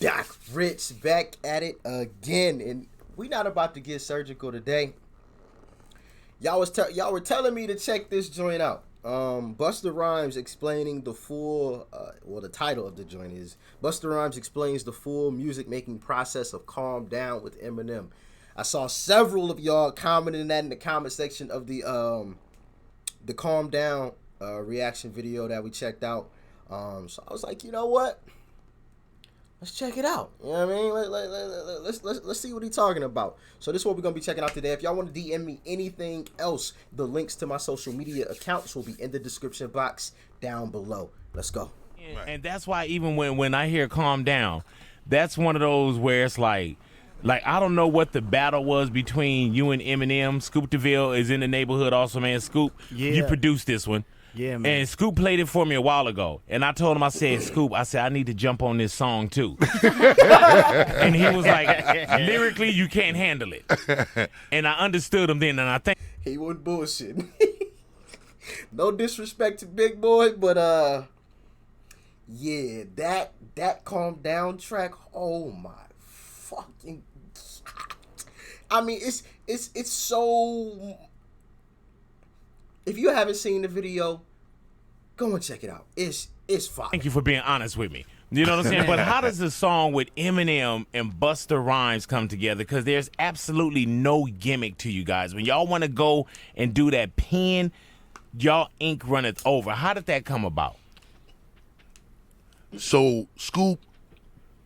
Doc Rich back at it again, and we not about to get surgical today. Y'all were telling me to check this joint out. Busta Rhymes explaining the full, the title of the joint is Busta Rhymes explains the full music making process of Calm Down with Eminem. I saw several of y'all commenting that in the comment section of the Calm Down reaction video that we checked out. So I was like, you know what? Let's check it out. You know what I mean? Let's see what he's talking about. So this is what we're going to be checking out today. If y'all want to DM me anything else, the links to my social media accounts will be in the description box down below. Let's go. And that's why even when I hear Calm Down, that's one of those where it's like I don't know what the battle was between you and Eminem. Scoop Deville is in the neighborhood also, man. Scoop, you produced this one. Yeah, man. And Scoop played it for me a while ago. And I told him, I said, Scoop, I need to jump on this song too. And he was like, lyrically, you can't handle it. And I understood him then, and I think he wasn't bullshitting. No disrespect to Big Boy, but yeah, that Calm Down track, oh my fucking God. I mean, it's so. If you haven't seen the video, go and check it out. It's fire. Thank you for being honest with me. You know what I'm saying? But how does the song with Eminem and Busta Rhymes come together? Because there's absolutely no gimmick to you guys. When y'all want to go and do that pen, y'all ink runneth over. How did that come about? So Scoop,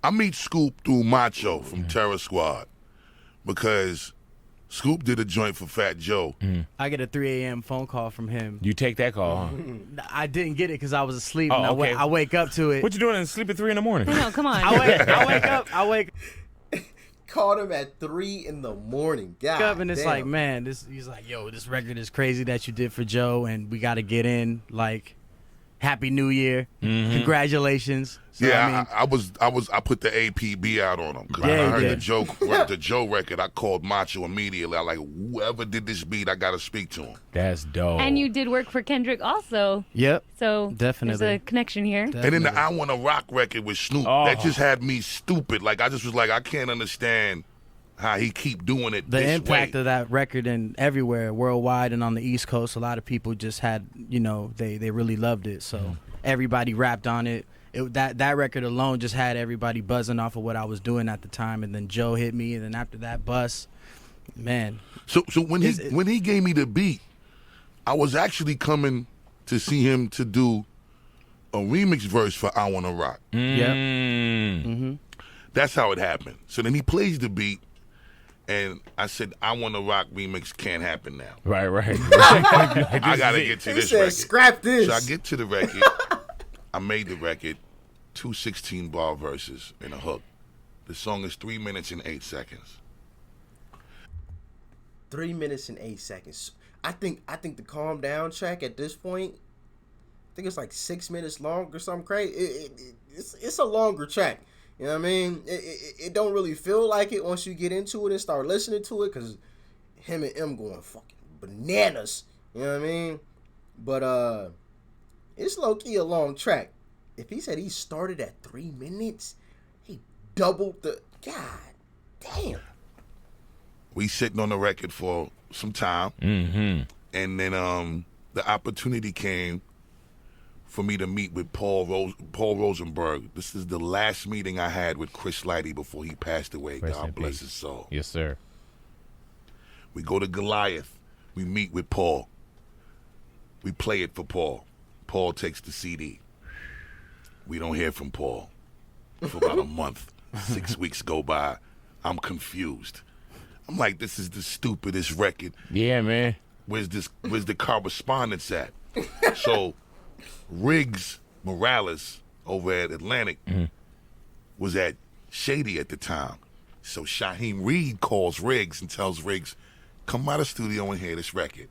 I meet Scoop through Macho from Terror Squad because Scoop did a joint for Fat Joe. I get a 3 a.m. phone call from him. You take that call, huh? I didn't get it because I was asleep. Oh, and okay. I wake up to it. What you doing and sleep at 3 in the morning? No, come on. I wake Called him at 3 in the morning. God up and it's damn. like, man, he's like, yo, this record is crazy that you did for Joe, and we got to get in. Like, Happy New Year, congratulations. So, Yeah, I mean, I put the APB out on him. 'Cause Yeah, I you heard did. the Joe record. I called Macho immediately. I like, whoever did this beat, I got to speak to him. That's dope. And you did work for Kendrick also. yep. So Definitely. there's a connection here. And then the I Wanna Rock record with Snoop, that just had me stupid. Like, I just was like, I can't understand how he keep doing it The this impact way. of that record and everywhere, worldwide and on the East Coast, a lot of people just had, they really loved it. So everybody rapped on it. That record alone just had everybody buzzing off of what I was doing at the time. And then Joe hit me, and then after that, Bus, man. So when he gave me the beat, I was actually coming to see him to do a remix verse for I Wanna Rock. Yep. That's how it happened. So then he plays the beat, and I said, I Wanna Rock remix can't happen now. Right. I got to get to He this said, record. scrap this. So I get to the record. I made the record, 2 16-bar verses and a hook. The song is 3 minutes and 8 seconds. 3 minutes and 8 seconds. I think the Calm Down track at this point, I think it's like 6 minutes long or something crazy. It's a longer track. You know what I mean? It don't really feel like it once you get into it and start listening to it, because him and M going fucking bananas. You know what I mean? But it's low-key a long track. If he said he started at 3 minutes, he doubled the... God damn. We sitting on the record for some time. And then the opportunity came for me to meet with Paul Rosenberg. This is the last meeting I had with Chris Lighty before he passed away. Rest in God bless peace. his soul. Yes, sir. We go to Goliath. We meet with Paul. We play it for Paul. Paul takes the CD. We don't hear from Paul for about a month. 6 weeks go by. I'm confused. I'm like, this is the stupidest record. Yeah, man. Where's the correspondence at? So Riggs Morales over at Atlantic was at Shady at the time. So Shaheem Reed calls Riggs and tells Riggs, come by the studio and hear this record.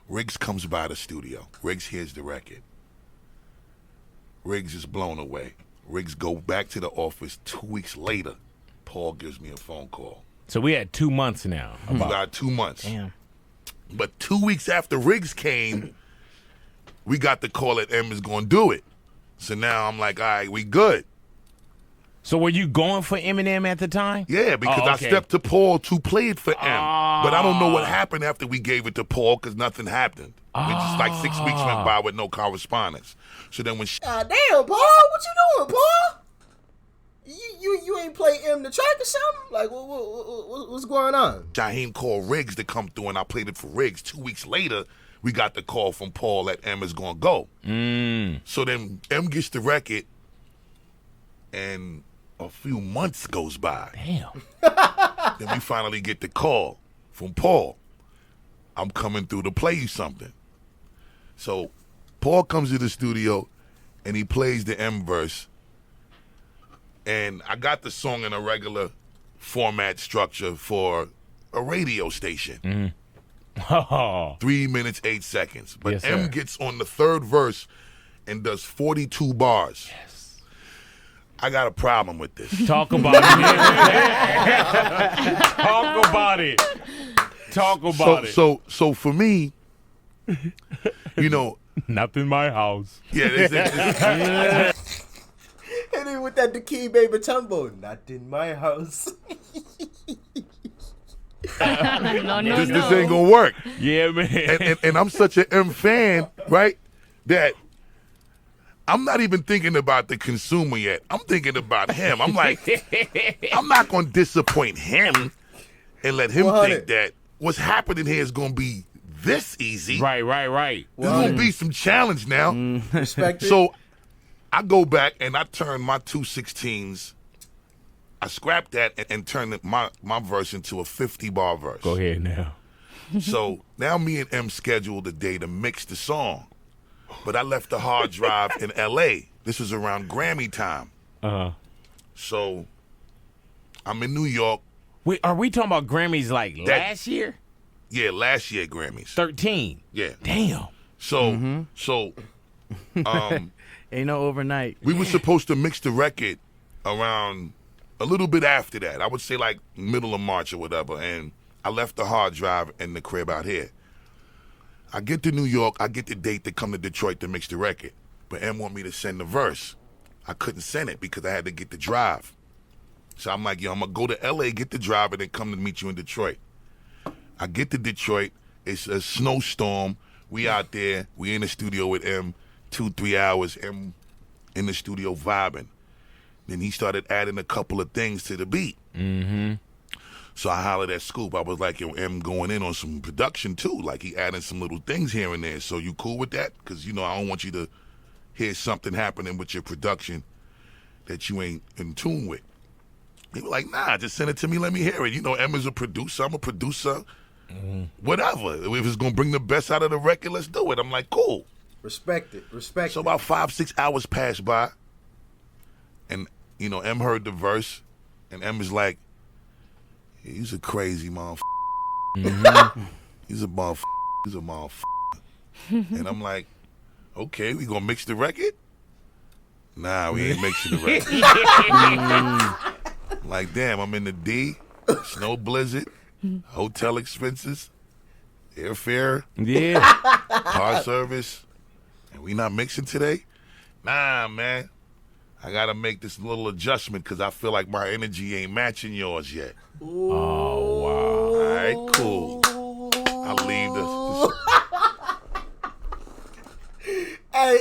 Riggs comes by the studio. Riggs hears the record. Riggs is blown away. Riggs go back to the office 2 weeks later. Paul gives me a phone call. So we had 2 months now. We got 2 months. Damn. But 2 weeks after Riggs came, we got the call that M is going to do it. So now I'm like, all right, we good. So were you going for Eminem at the time? Yeah, because Oh, I okay. stepped to Paul to play it for M. But I don't know what happened after we gave it to Paul because nothing happened. We just like 6 weeks went by with no correspondence. So then when God damn, Paul, what you doing, Paul? You ain't play M the track or something? Like what's going on? Shaheem called Riggs to come through and I played it for Riggs. 2 weeks later, we got the call from Paul that M is gonna go. So then M gets the record and a few months goes by. Damn. Then we finally get the call from Paul. I'm coming through to play you something. So Paul comes to the studio and he plays the M verse. And I got the song in a regular format structure for a radio station. Oh. 3 minutes, 8 seconds. But Yes, M sir. gets on the third verse and does 42 bars. Yes. I got a problem with this. Talk about it. Talk about it. Talk about it. So for me, you know, Not in my house. yeah, And then with that the key baby tumbo, not in my house. this ain't gonna work. Yeah, man. And I'm such an M fan, right? That I'm not even thinking about the consumer yet. I'm thinking about him. I'm like, I'm not gonna disappoint him and let him 100. think that what's happening here is gonna be this easy. Right. There's gonna be some challenge now. Respect it. So I go back and I turn my 216s. I scrapped that and turned my verse into a 50-bar verse. Go ahead now. So now me and M scheduled a day to mix the song. But I left the hard drive in L.A. This was around Grammy time. So I'm in New York. Wait, are we talking about Grammys like last year? Yeah, last year Grammys. 13. Yeah. Damn. So Ain't no overnight. we were supposed to mix the record around a little bit after that. I would say like middle of March or whatever. And I left the hard drive in the crib out here. I get to New York. I get the date to come to Detroit to mix the record. But M want me to send the verse. I couldn't send it because I had to get the drive. So I'm like, yo, I'm going to go to L.A., get the drive, and then come to meet you in Detroit. I get to Detroit. It's a snowstorm. We out there. We in the studio with M. 2-3 hours. M in the studio vibing. Then he started adding a couple of things to the beat. So I hollered at Scoop. I was like, yo, M going in on some production too. Like he adding some little things here and there. So you cool with that? Because, you know, I don't want you to hear something happening with your production that you ain't in tune with. He was like, nah, just send it to me. Let me hear it. You know, M is a producer. I'm a producer. Whatever. If it's going to bring the best out of the record, let's do it. I'm like, cool. Respect it. Respect So it. about 5-6 hours passed by. And, you know, M heard the verse. And M is like, he's a crazy motherfucker. He's a motherfucker. He's a motherfucker. And I'm like, okay, we gonna mix the record? Nah, we ain't mixing the record. Like, damn, I'm in the D, snow blizzard, hotel expenses, airfare, Yeah. car service, and we not mixing today? Nah, man. I gotta make this little adjustment because I feel like my energy ain't matching yours yet. Oh, wow. All right, cool. I'll leave this. Hey,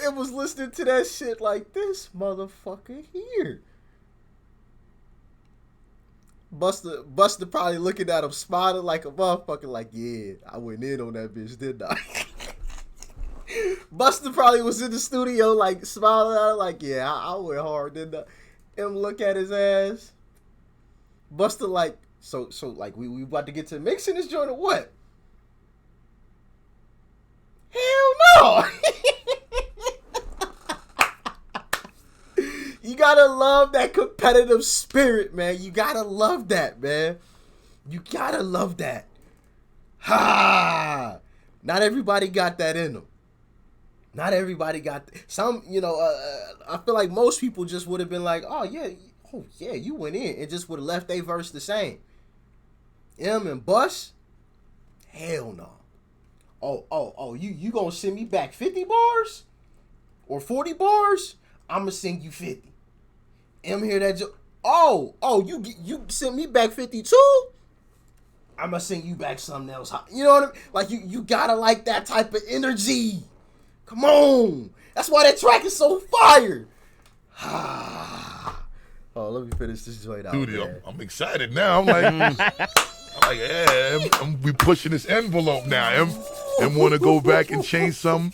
it was listening to that shit like this motherfucker here. Buster probably looking at him, smiling like a motherfucker, like, yeah, I went in on that bitch, didn't I? Buster probably was in the studio, like, smiling at him, like, yeah, I went hard, didn't I? Him look at his ass. Buster like, so like, we about to get to mixing this joint or what? Hell no! You gotta love that competitive spirit, man. You gotta love that, man. You gotta love that. Ha! Not everybody got that in them. Not everybody got some. You know, I feel like most people just would have been like, "Oh yeah, you went in," and just would have left their verse the same. M and Bus, hell no. Oh, you gonna send me back 50 bars or 40 bars? I'ma send you 50. hear that oh, you sent me back 52? I'ma send you back something else. You know what I mean? Like you gotta like that type of energy. Come on. That's why that track is so fire. Oh, let me finish this joint out. Studio. I'm excited now. I'm like, yeah, we pushing this envelope now. M want to go back and change something.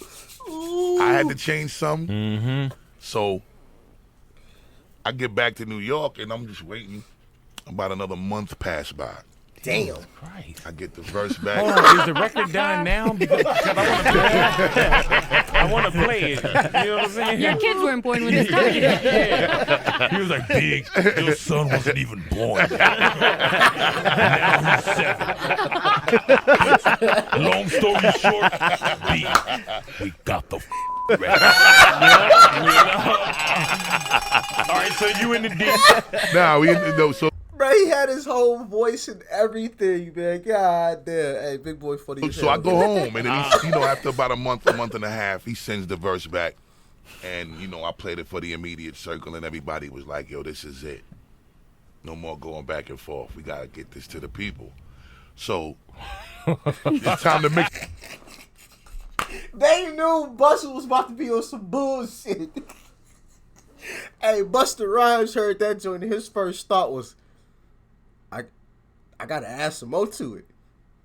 I had to change something. Mm-hmm. So I get back to New York and I'm just waiting. About another month passed by. Damn. Christ. I get the verse back. Hold on, is the record done now? Because I want to play it. You know what I'm saying? Your kids weren't born when this started. Yeah. He was like, Big, your son wasn't even born. Now he's 7. Long story short, Big, we got the record. All right, so you in the deep. Now we so Bro, he had his whole voice and everything, man. God damn. Hey, big boy funny as so I hell. go home and then he, after about a month and a half, he sends the verse back, and I played it for the immediate circle, and everybody was like, "Yo, this is it. No more going back and forth. We gotta get this to the people." So it's time to mix. They knew Busta was about to be on some bullshit. Hey, Busta Rhymes heard that joint, and his first thought was, I gotta add some more to it.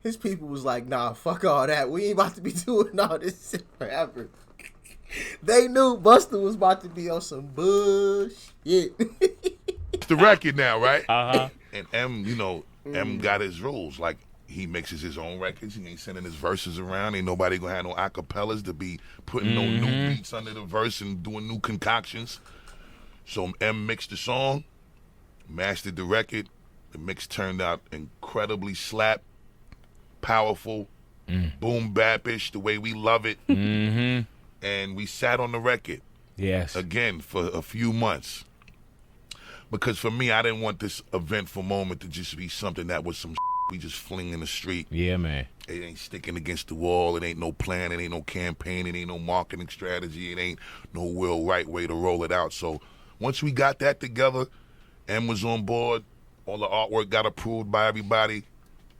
His people was like, nah, fuck all that. We ain't about to be doing all this shit forever. They knew Busta was about to be on some bullshit. It's the record now, right? Uh-huh. And M got his rules. Like, he mixes his own records. He ain't sending his verses around. Ain't nobody gonna have no acapellas to be putting no new beats under the verse and doing new concoctions. So M mixed the song, mastered the record. The mix turned out incredibly slap, powerful, boom bap-ish, the way we love it. Mm-hmm. And we sat on the record Yes. again for a few months. Because for me, I didn't want this eventful moment to just be something that was some we just fling in the street. Yeah, man. It ain't sticking against the wall. It ain't no plan. It ain't no campaign. It ain't no marketing strategy. It ain't no real right way to roll it out. So once we got that together, M was on board. All the artwork got approved by everybody.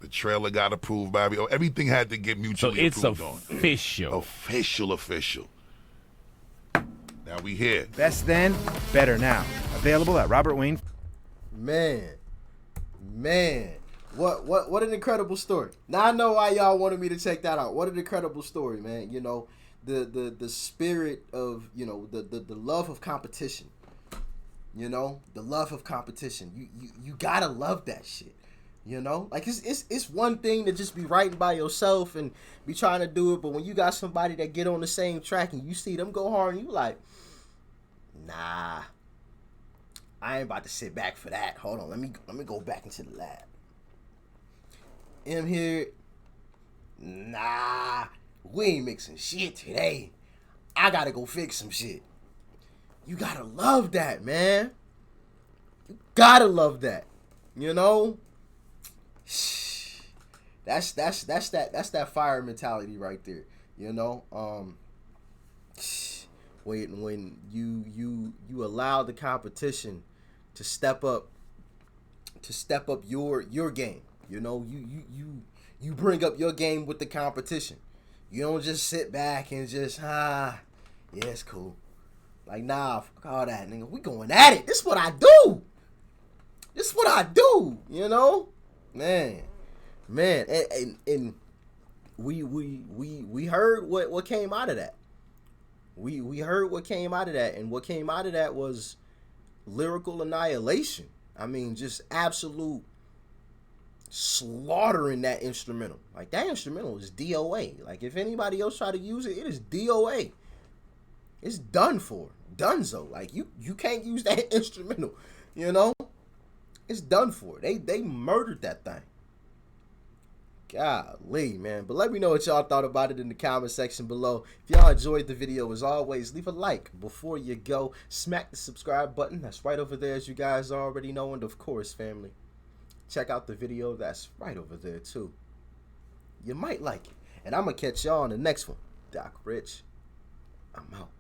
The trailer got approved by everybody. Everything had to get So mutually it's approved on. official. Official. Now we here. Best then, better now. Available at Robert Wayne. Man. What an incredible story. Now I know why y'all wanted me to check that out. What an incredible story, man. The spirit of, the love of competition. The love of competition. You gotta love that shit. Like it's one thing to just be writing by yourself and be trying to do it, but when you got somebody that get on the same track and you see them go hard and you like, nah, I ain't about to sit back for that. Hold on, let me go back into the lab. M here, nah, we ain't mixing shit today. I gotta go fix some shit. You gotta love that, man. You gotta love that. That's that fire mentality right there. When you allow the competition to step up your game. You bring up your game with the competition. You don't just sit back and just yeah, it's cool. Like, nah, fuck all that, nigga. We going at it. This is what I do. Man. And we heard what came out of that. We heard what came out of that, and what came out of that was lyrical annihilation. I mean, just absolute slaughtering that instrumental. Like, that instrumental is DOA. Like, if anybody else try to use it, it is DOA. It's done for. Dunzo. Like, you can't use that instrumental. It's done for. They murdered that thing. Golly, man. But let me know what y'all thought about it in the comment section below. If y'all enjoyed the video, as always, leave a like before you go. Smack the subscribe button. That's right over there, as you guys already know. And, of course, family, check out the video that's right over there, too. You might like it. And I'm going to catch y'all on the next one. Doc Rich, I'm out.